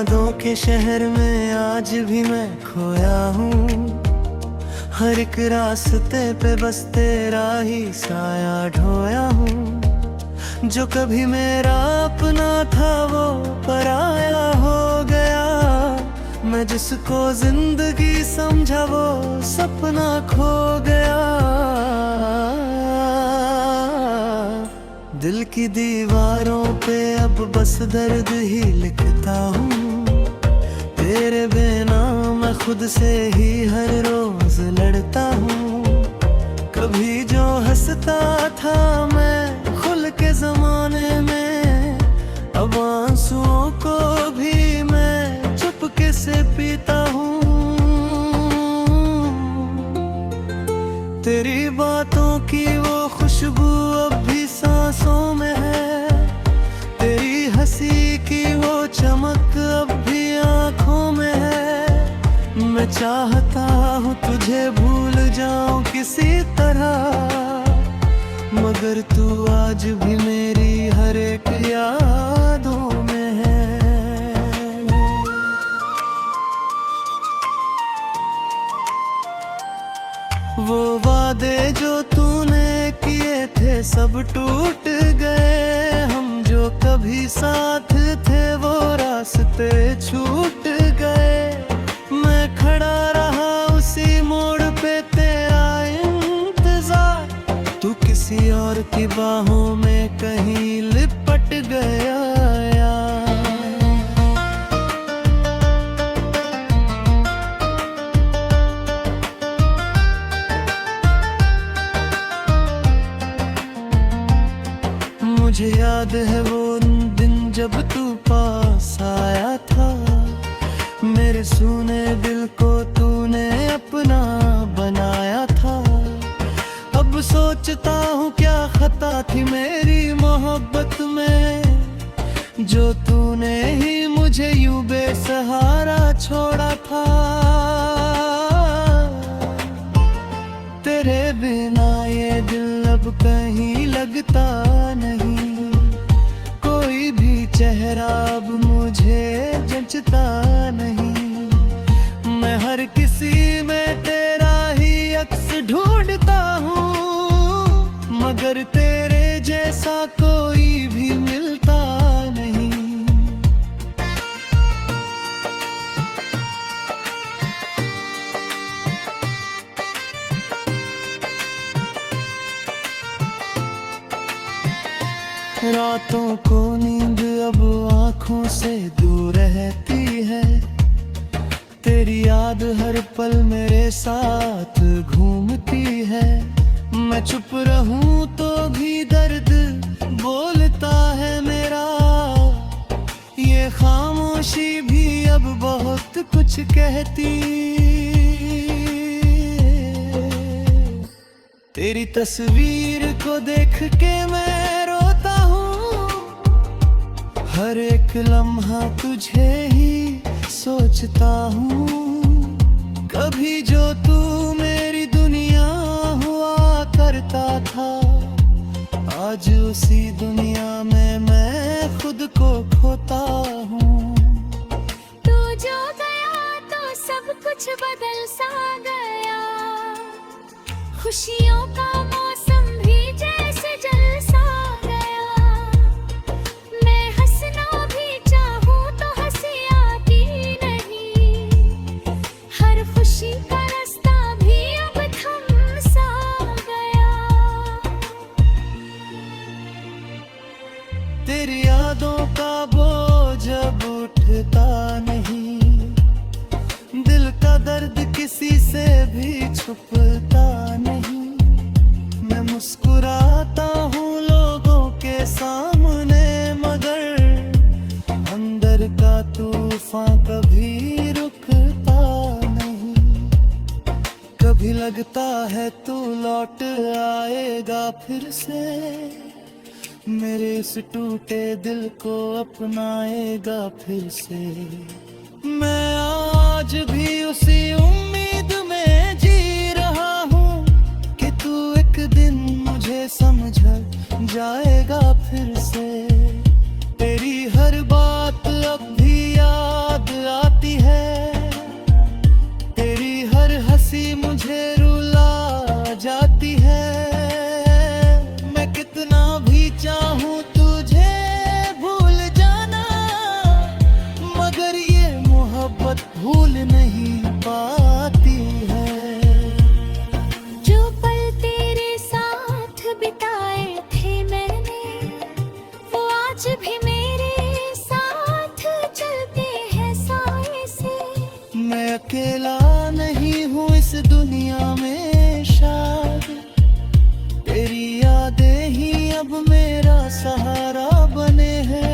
यादों के शहर में आज भी मैं खोया हूँ। हर एक रास्ते पे बस तेरा ही साया ढोया हूँ। जो कभी मेरा अपना था वो पराया हो गया। मैं जिसको जिंदगी समझा वो सपना खो गया। दिल की दीवारों पे अब बस दर्द ही लिखता हूँ। तेरे बिना मैं खुद से ही हर रोज लड़ता हूँ। कभी जो हंसता था मैं खुल के जमाने में, अब आंसुओं को भी मैं चुपके से पीता हूँ। तेरी बातों की वो खुशबू अब भी सांसों में है। तेरी हंसी की वो चमक अब भी आँखों में है। मैं चाहता हूँ तुझे भूल जाऊं किसी तरह, मगर तू आज भी मेरी हर एक यादों में है। वो वादे जो तूने किए थे सब टूट गए। हम जो कभी साथ थे वो रास्ते छूट गए। मैं खड़ा रहा उसी मोड़ पे तेरा इंतजार, तू किसी और की बाहों में कहीं लिपट गया यार। मुझे याद है वो दिन जब तू पास आया था। मेरे सूने दिल को तूने अपना बनाया था। अब सोचता हूँ क्या खता थी मेरी मोहब्बत में, जो तूने ही मुझे यूं बेसहारा छोड़ा था। तेरे बिना ये दिल अब कहीं लगता नहीं। कोई भी चेहरा अब मुझे जचता नहीं। मैं हर किसी में तेरा ही अक्स ढूंढता हूँ, मगर तेरे जैसा कोई भी मिलता नहीं। रातों को नींद अब आँखों से दूर रहती है। तेरी याद हर पल मेरे साथ घूमती है। मैं चुप रहूं तो भी दर्द बोलता है मेरा। ये खामोशी भी अब बहुत कुछ कहती। तेरी तस्वीर को देख के मैं रोता हूँ। हर एक लम्हा तुझे ही सोचता हूँ। कभी जो तू मेरी दुनिया हुआ करता था, आज उसी दुनिया में मैं खुद को खोता हूँ। तू जो गया तो सब कुछ बदल सा गया। खुशियों का मौसम भी जैसे जल सा गया। मैं हंसना भी चाहूँ तो हंसी आती नहीं। हर खुशी का रास्ता भी अब थम सा गया। तेरी यादों का बोझ अब उठता नहीं। दिल का दर्द किसी से भी छुपता नहीं। मैं मुस्कुराता हूँ लोगों के सामने, मगर अंदर का तूफान कभी रुकता नहीं। कभी लगता है तू लौट आएगा फिर से, मेरे इस टूटे दिल को अपनाएगा फिर से। मैं आज भी उसी उम्मीद में जी रहा हूँ कि तू एक दिन मुझे समझ जाएगा फिर से। तेरी हर बात अब भी याद आज भी मेरे साथ चलते हैं साए से। मैं अकेला नहीं हूँ इस दुनिया में शायद, तेरी यादें ही अब मेरा सहारा बने हैं।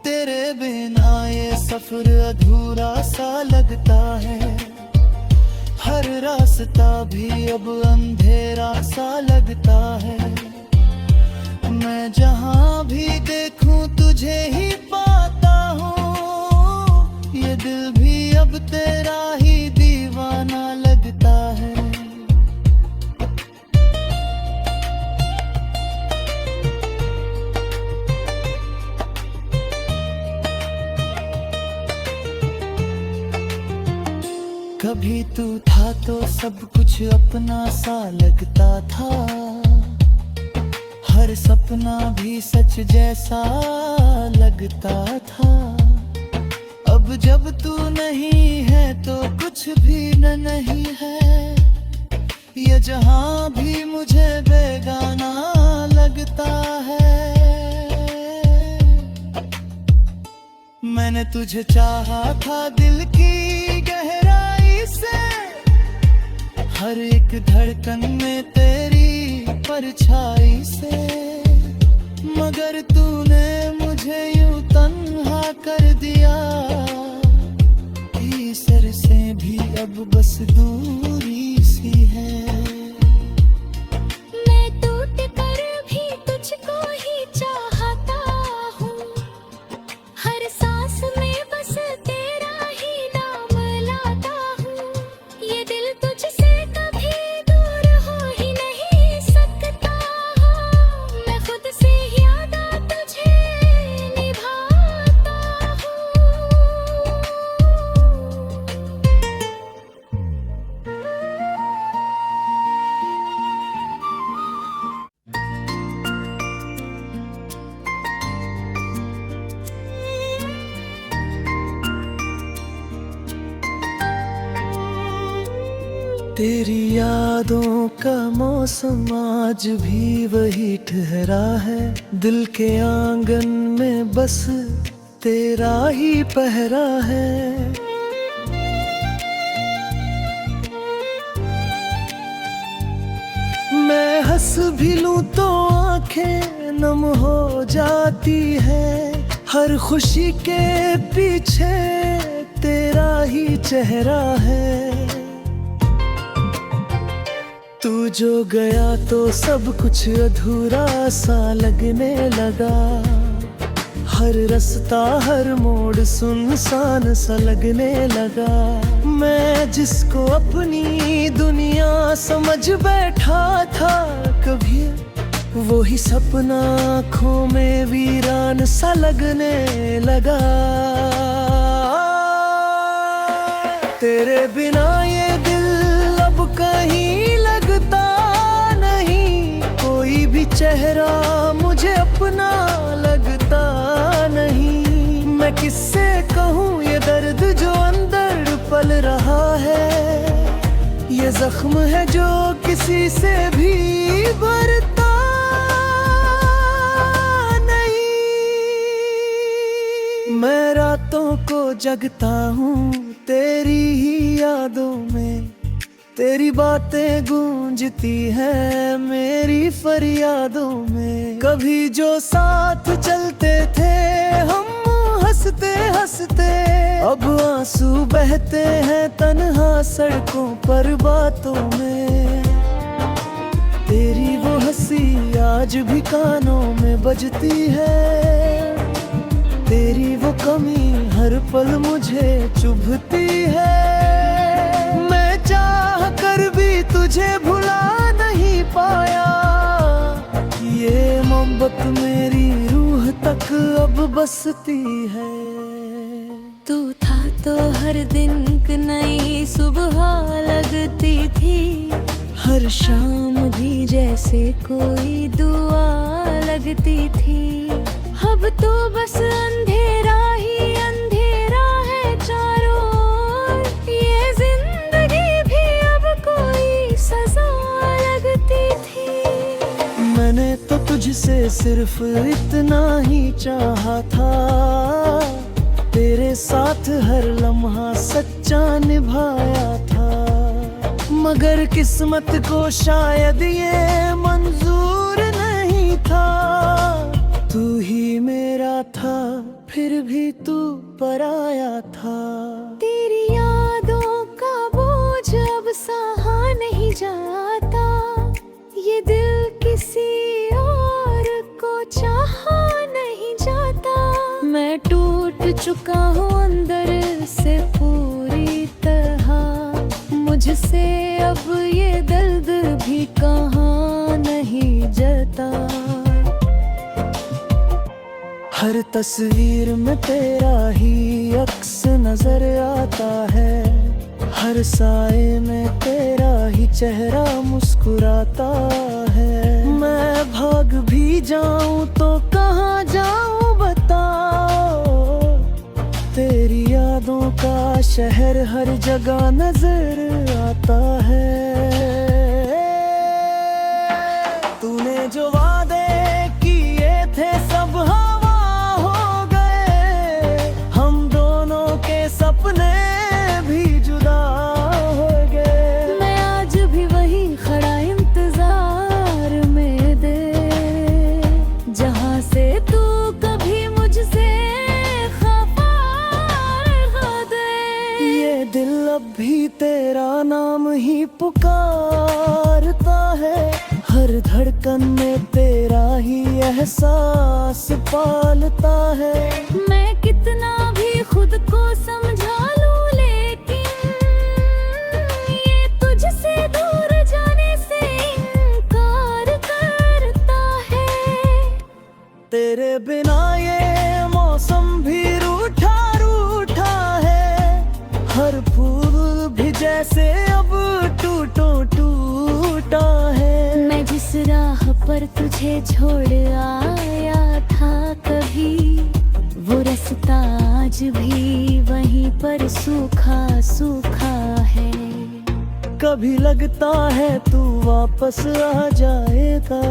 तेरे बिना ये सफर अधूरा सा लगता है, हर रास्ता भी अब अंधेरा सा लगता है। मैं जहाँ भी देखूं तुझे ही पाता हूँ, ये दिल भी अब तेरा ही दीवाना लगता है। कभी तू था तो सब कुछ अपना सा लगता था, हर सपना भी सच जैसा लगता था। अब जब तू नहीं है तो कुछ भी न नहीं है, ये जहां भी मुझे बेगाना लगता है। मैंने तुझे चाहा था दिल की गहराई से, हर एक धड़कन में तेरी परछाई से, मगर तूने मुझे यूं तन्हा कर दिया। इस सर से भी अब बस दूरी सी है। मैं टूट कर भी तुझको ही चाहता हूँ, हर सांस में बस तेरा ही नाम लाता हूँ। ये दिल तुझसे कभी दूर हो ही नहीं सकता हूँ, मैं खुद से ज्यादा तुझे निभाता हूँ। तेरी यादों का मौसम आज भी वही ठहरा है, दिल के आंगन में बस तेरा ही पहरा है। मैं हंस भी लूं तो आंखें नम हो जाती है, हर खुशी के पीछे तेरा ही चेहरा है। तू जो गया तो सब कुछ अधूरा सा लगने लगा, हर रास्ता हर मोड़ सुनसान सा लगने लगा। मैं जिसको अपनी दुनिया समझ बैठा था कभी, वो ही सपना आँखों में वीरान सा लगने लगा। तेरे बिना ये दिल अब कहीं लगता नहीं, कोई भी चेहरा मुझे अपना लगता नहीं। मैं किससे कहूँ ये दर्द जो अंदर पल रहा है, ये जख्म है जो किसी से भी भरता नहीं। मैं रातों को जगता हूँ तेरी ही यादों में, तेरी बातें गूंजती हैं मेरी फरियादों में। कभी जो साथ चलते थे हम हंसते हंसते, अब आंसू बहते हैं तन्हा सड़कों पर बातों में। तेरी वो हंसी आज भी कानों में बजती है, तेरी वो कमी हर पल मुझे चुभती है। मैं चाह कर भी तुझे भुला नहीं पाया, ये मोहब्बत मेरी रूह तक अब बसती है। तू था तो हर दिन एक नई सुबह लगती थी, हर शाम भी जैसे कोई दुआ लगती थी। अब तो बस अंधेरा ही अंधेरा है चारों ओर, ये जिंदगी भी अब कोई सजा लगती थी। मैंने तो तुझसे सिर्फ इतना ही चाहा था, तेरे साथ हर लम्हा सच्चा निभाया था। मगर किस्मत को शायद ये मंजूर नहीं था, तू ही मेरा था फिर भी तू पराया था। तेरी यादों का बोझ अब सहा नहीं जाता, ये दिल किसी और को चाहा नहीं जाता। मैं टूट चुका हूँ अंदर से पूरी तरह, मुझसे अब ये दर्द भी कहाँ नहीं जता। हर तस्वीर में तेरा ही अक्स नजर आता है, हर साए में तेरा ही चेहरा मुस्कुराता है। मैं भाग भी जाऊं तो कहाँ जाऊं बताओ, तेरी यादों का शहर हर जगह नजर आता है। तूने जो वादे किए थे सब हवा हो गए, हम दोनों के सपने भी जुदा हो गए। मैं आज भी वही खड़ा इंतजार में दे, जहाँ से तू कभी मुझसे खफा रहा दे। ये दिल अब भी तेरा नाम ही पुकारता है, हर धड़कन में तेरा ही एहसास पालता है। मैं कितना भी खुद को समझा लूं, लेकिन ये तुझसे दूर जाने से इनकार करता है। तेरे बिना ये मौसम भी रूठा रूठा है, हर फूल भी जैसे अब टूटो टूटा है। मैं जिस राह पर तुझे छोड़ आया था कभी, वो रास्ता आज भी वहीं पर सूखा सूखा है। कभी लगता है तू वापस आ जाएगा,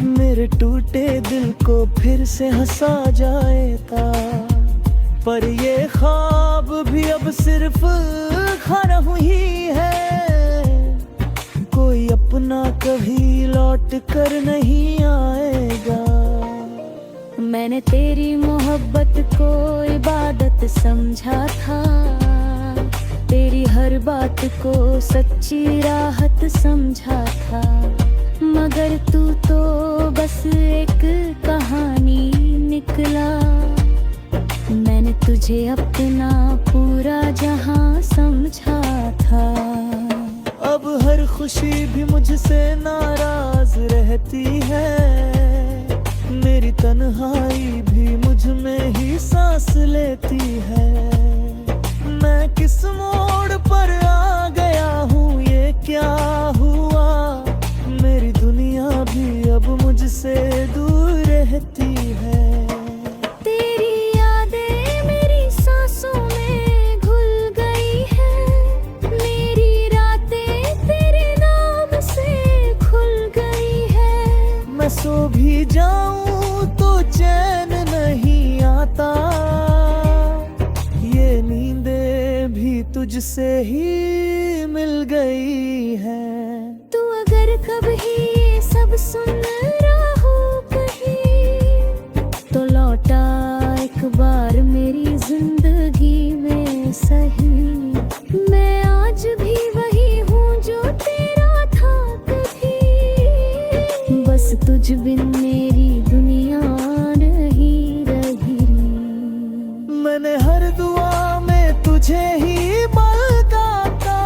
मेरे टूटे दिल को फिर से हंसा जाएगा। पर ये ख्वाब भी अब सिर्फ ख्वाब ही है, कोई अपना कभी लौट कर नहीं आएगा। मैंने तेरी मोहब्बत को इबादत समझा था, तेरी हर बात को सच्ची राहत समझा था। मगर तू तो बस एक कहानी निकला, मैंने तुझे अपना पूरा जहां समझा था। अब हर खुशी भी मुझसे नाराज रहती है, मेरी तन्हाई भी मुझ में ही सांस लेती है। मैं किस मोड़ पर आ गया हूँ, ये क्या हुआ, मेरी दुनिया भी अब मुझसे दूर रहती है। तेरी यादें मेरी सांसों में घुल गई है, मेरी रातें तेरे नाम से खुल गई है। मैं सो भी जाऊं तो चैन नहीं आता, ये नींदें भी तुझसे ही मिल गई है। तू अगर कभी ये सब सुन रहा हो कहीं, तो लौटा एक बार मेरी जिंदगी में सही। मैं आज भी वही हूँ जो तेरा था कभी, बस तुझ बिन मेरी दुनिया नहीं रही। मैंने हर दुआ में तुझे ही बलका था,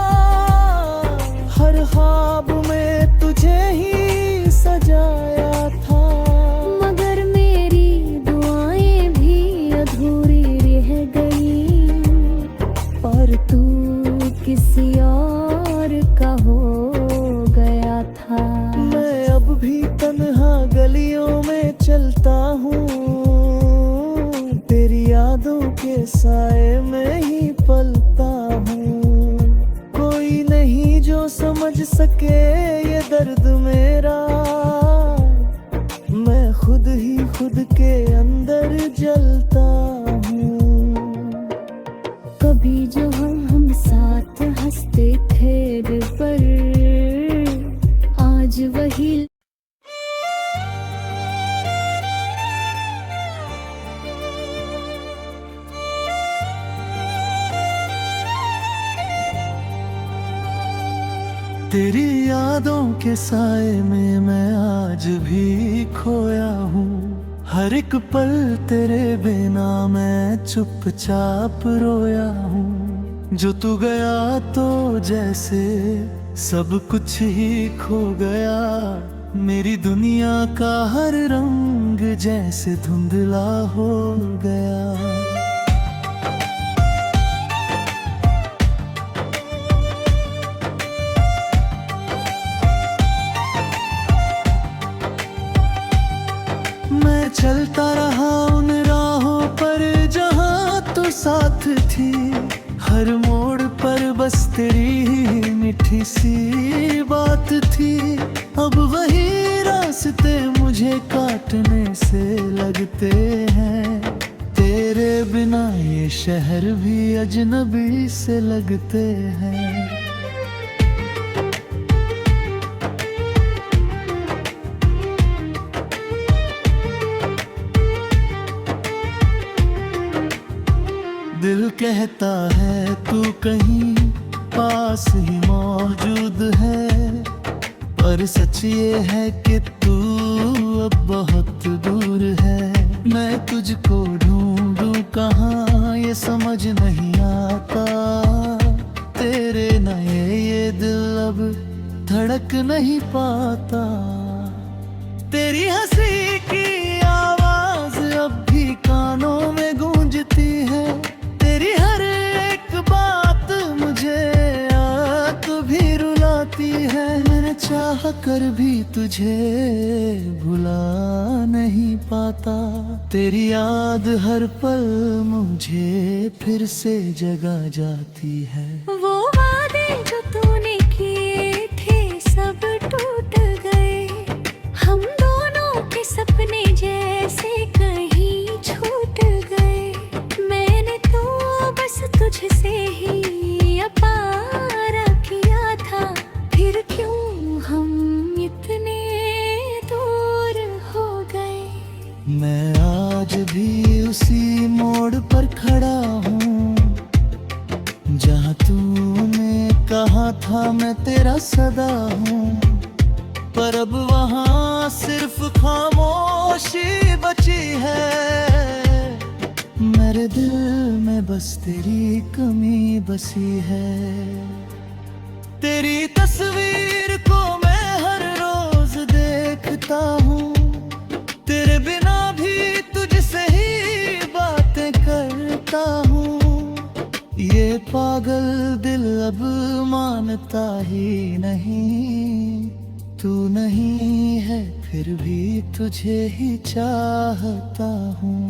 हर ख्वाब में तुझे ही सजाया था। मगर मेरी दुआएं भी अधूरी रह गई, और तू किसी और का हो गया था। मैं अब भी तन्हा गलियों में चलता हूँ, तेरी यादों के साए में ही पलता हूँ। कोई नहीं जो समझ सके ये दर्द मेरा, तेरी यादों के साए में मैं आज भी खोया हूँ। हर एक पल तेरे बिना मैं चुपचाप रोया हूँ। जो तू गया तो जैसे सब कुछ ही खो गया। मेरी दुनिया का हर रंग जैसे धुंधला हो गया। मैं चलता रहा उन राहों पर जहाँ तू साथ थी। हर मोड़ पर बस तेरी ही मीठी सी बात थी। अब वही रास्ते मुझे काटने से लगते हैं। तेरे बिना ये शहर भी अजनबी से लगते हैं। दिल कहता है तू कहीं पास ही मौजूद है, पर सच ये है कि तू अब बहुत दूर है। मैं तुझको ढूंढूं कहाँ ये समझ नहीं आता। तेरे नए ये दिल अब धड़क नहीं पाता। तेरी हंसी की आवाज अब भी कानों में गूंजती है। तेरी हर एक बात मुझे याद भी रुलाती है। मैंने चाह कर भी तुझे भुला नहीं पाता। तेरी याद हर पल मुझे फिर से जगा जाती है। वो वादे जो तूने किए थे सब टूट गए। हम दोनों के सपने जैसे कहीं छूट गए। मैंने तो बस तुझसे ही प्यार किया था, फिर क्यों हम इतने दूर हो गए। मैं आज भी उसी मोड़ पर खड़ा हूँ जहाँ तूने कहा था मैं तेरा सदा हूँ। पर अब वहाँ सिर्फ खामोशी बची है। मेरे दिल में बस तेरी कमी बसी है। तेरी तस्वीर को मैं हर रोज देखता हूँ। तेरे बिना भी तुझसे ही बातें करता हूँ। ये पागल दिल अब मानता ही नहीं। तू नहीं है फिर भी तुझे ही चाहता हूँ।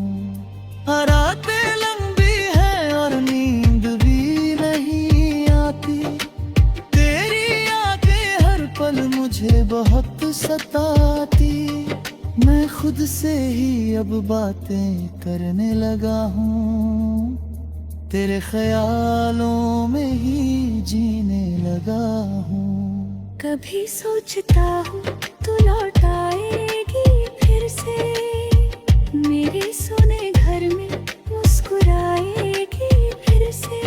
रातें लंबी है और नींद भी नहीं आती। तेरी आंखें हर पल मुझे बहुत सताती। मैं खुद से ही अब बातें करने लगा हूँ। तेरे ख्यालों में ही जीने लगा हूँ। कभी सोचता हूँ तू लौट आएगी फिर से। मेरे सोने घर में मुस्कुराएगी फिर से।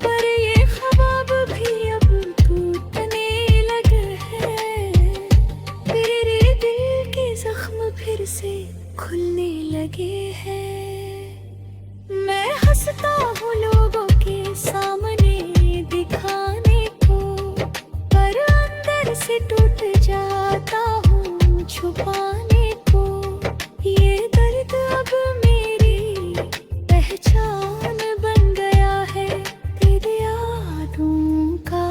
पर ये ख्वाब भी अब टूटने लगे हैं। मेरे दिल के जख्म फिर से खुलने लगे हैं। मैं हंसता हूँ लोगों के सामने दिखाने को, पर अंदर से टूट जाता हूँ छुपाने को। ये दर्द अब मेरी पहचान बन गया है। तेरे यादों का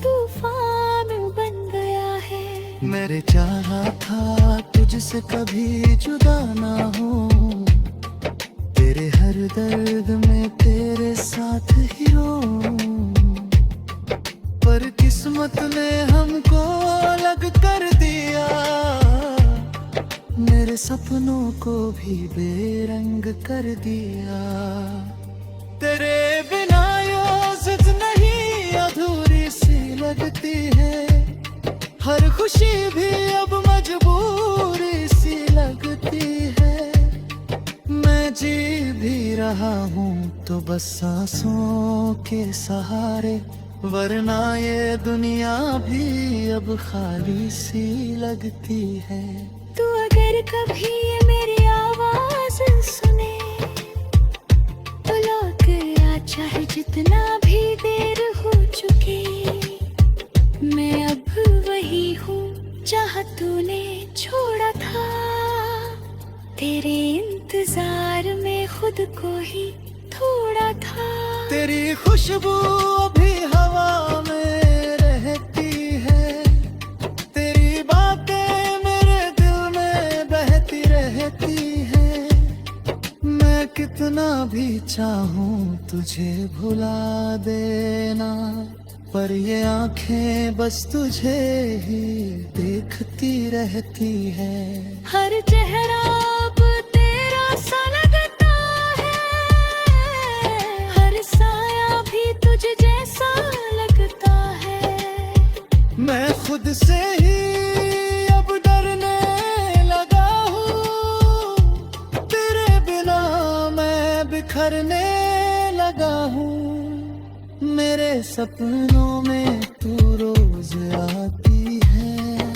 तूफान बन गया है। मेरे चाहा था तुझसे कभी जुदा ना हो। तेरे हर दर्द में तेरे साथ ही रहूं। पर किस्मत ने हमको अलग कर दिया। मेरे सपनों को भी बेरंग कर दिया। तेरे बिना ये जिद नहीं अधूरी सी लगती है। हर खुशी भी अब मजबूरी सी लगती है। मैं जी भी रहा हूँ तो बस सांसों के सहारे। वरना ये दुनिया भी अब खाली सी लगती है। तू अगर कभी ये मेरी आवाज सुने तो लौट आ, चाहे जितना भी देर हो चुके। मैं अब वही हूँ जहाँ तूने छोड़ा था। तेरे इंतजार में खुद को ही थोड़ा था। तेरी खुशबू अभी हवा में रहती है, तेरी बातें मेरे दिल में बहती रहती है। मैं कितना भी चाहूं तुझे भुला देना, पर ये आंखें बस तुझे ही देखती रहती है। हर चेहरा अब तेरा सा लगता है, हर साया भी तुझ जैसा लगता है। मैं खुद से ही अब डरने लगा हूँ, तेरे बिना मैं बिखरने लगा हूँ। मेरे सपनों में तू रोज आती है,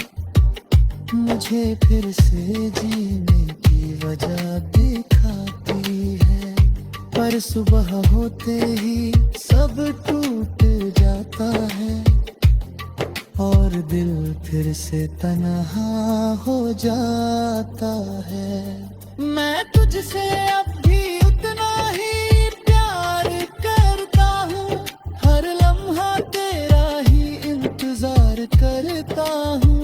मुझे फिर से जीने की वजह दिखाती है। पर सुबह होते ही सब टूट जाता है और दिल फिर से तन्हा हो जाता है। मैं तुझसे अब भी उतना ही प्यार करता हूँ, हर लम्हा तेरा ही इंतजार करता हूँ।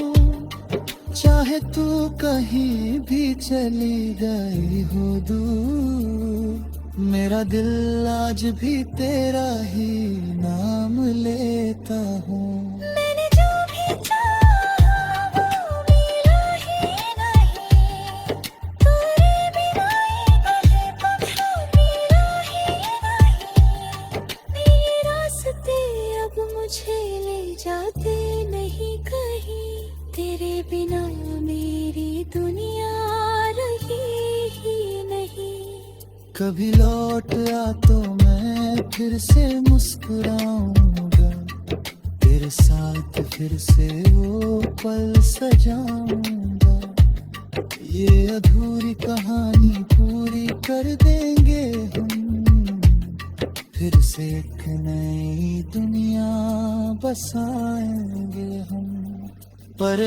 चाहे तू कहीं भी चली गई हो दूर, मेरा दिल आज भी तेरा ही नाम लेता हूँ। मैंने जो भी चाहा वो मिला ही नहीं, तेरे बिना ये पल पल मिला ही नहीं। मेरे रास्ते अब मुझे ले जाते नहीं कहीं, तेरे बिना मेरी दुनिया रही ही नहीं। कभी लौट आ तो मैं फिर से मुस्कुराऊंगा, तेरे साथ फिर से वो पल सजाऊंगा। ये अधूरी कहानी पूरी कर देंगे हम, फिर से एक नई दुनिया बसाएंगे हम। पर